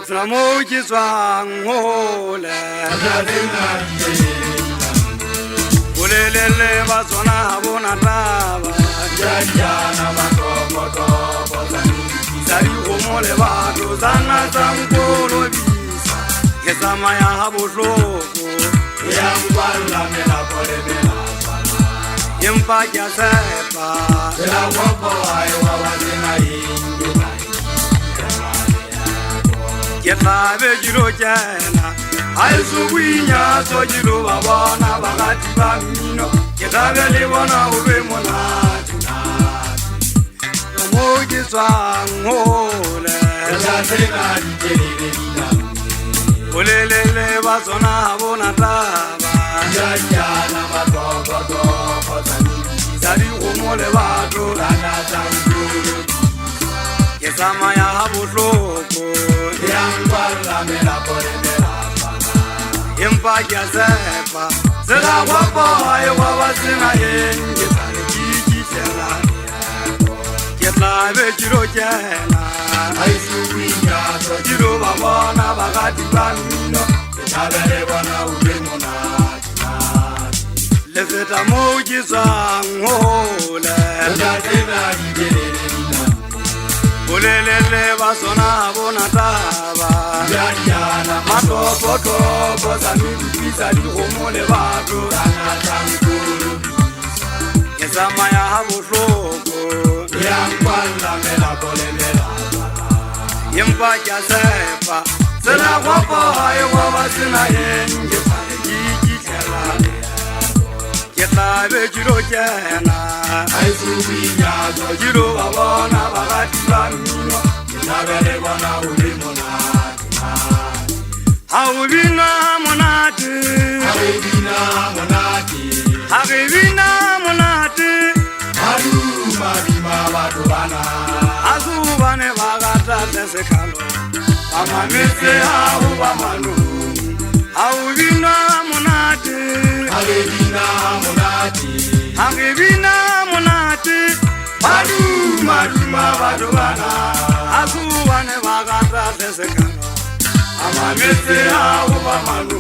Samo ke tswang hole Bolelele ba tsona ha bona taba Sari go mole ba do zana tsangolo bisa Ke tsamaya ha bohloko ya ngwala mela pole mela Empa ke a tshepa la gopo ai wa ba tsena inge Ke tla be jiro kena Hai su winya so jiro ba bona ba ga di ba mino Ke tla be le bona o be monate Mo ke tswang hole ya tsena di kelele dina Bolelele ba tsona ha bona taba ya na ba to Sari go mole ba do na tsangolo Ke tsamaya ha bohloko ya ngwala mela pole mela Empa ke a tshepa Sela gopo ai wa ba tsena enge Tsale ke kitlela Ke tla be jiro kena ai su winya so Jiro ba bona ba ga di ba mino ya bele bona u be mona Le feta mo ke tswang hole ya tsena di kelele dina Bolelele ba tsona ha bona taba ya na Matopo sa medupisa di go mole batho na tsangolo Ke tsamaya ha bohloko ya ngwala mela pole mela Empa ke a tshepa Sela gopo ai wa ba tsena enge Tsale ke kitlela Ke tla be jiro kena ai su winya so Jiro ba bona ba ga di ba mino ya bele bona u be mona Ha o bina monate ai dina monati Ha re bina monate adu ma ba do bana Ha su bane ba ga tate sekalo Ba mametse ha o ba manu Ha o bina monate ai dina monati Ha re bina monate adu ma ba do bana Ha su bane ba ga tate sekalo amametse ha o ba manu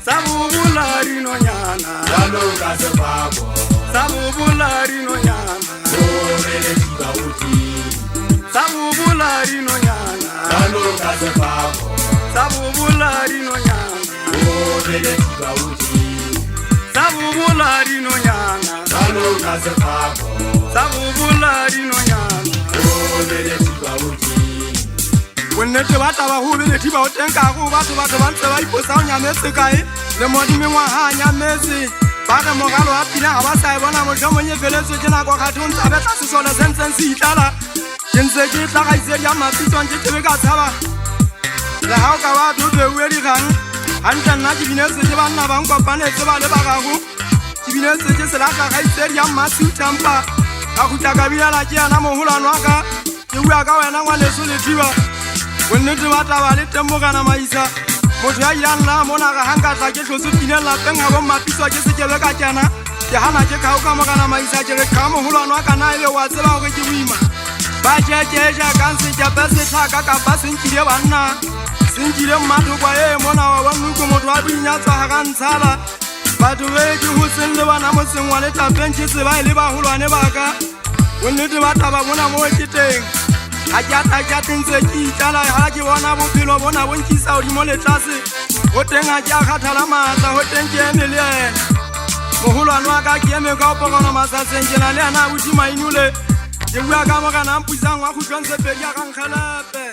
Sabu bulari no nyana dalo ka se babo Sabu bulari no nyana o bele tiba uti Sabu bulari no nyana dalo ka se babo Sabu bulari no nyana o bele tiba uti Sabu bulari no nyana dalo ka se babo Sabu bulari no nyana o bele tiba uti Wonnete ba taba ho be le thiba o teng ka go batho ba ntse ba iposa o nyametse kae le modimo ngwa ha nyametse ba re mogalo a pina ha ba sa e bona motlho monye feletse ke nako ga thon tsa betla se sona sentse se itlala ke ntse ke tla ga ise ya mapitsong ke tebe ka tshaba le ha o ka ba do be we di gang hantla nna ke binetse ke banna ba nkopanetse ba le ba gago ke binetse ke se la ga ise ya matsu tampa a khutla ka bila la ke ana mohulano wa ka ke bua ka wena ngwa le so le thiba Wonnete ba taba le temogana maisa Motho ya ilang la mona ga hanga tla ke hlotse pineng lapeng ga bo mapiswa ke sekebe ka kena Ke hana ke khao ka mogana maisa ke re ka moholwana wa kana ile wa tseba gore ke boima Ba jejeja ka nse ke bese tlhaka ka ba senkile banna Senkile mmatho kwa mona wa bannuko motho wa binyatswa ha ka ntshala Batho be ke hotseng le bana motseng wa letapeng ke tseba ile ba holwane ba ka Wonnete ba taba mona mo ke teng Ha ke ntse ke itala ha ke bona bophelo bona bo nkisa hodimo le tlase ho teng ha ke a kgathala matla ho teng ke eme le yena moholwane wa ka ke eme ka o pokona masatseng ke na le yana a bodima inole ke bua ka mogana a mpusang wa khutlong tse pedi a ka nkgelepe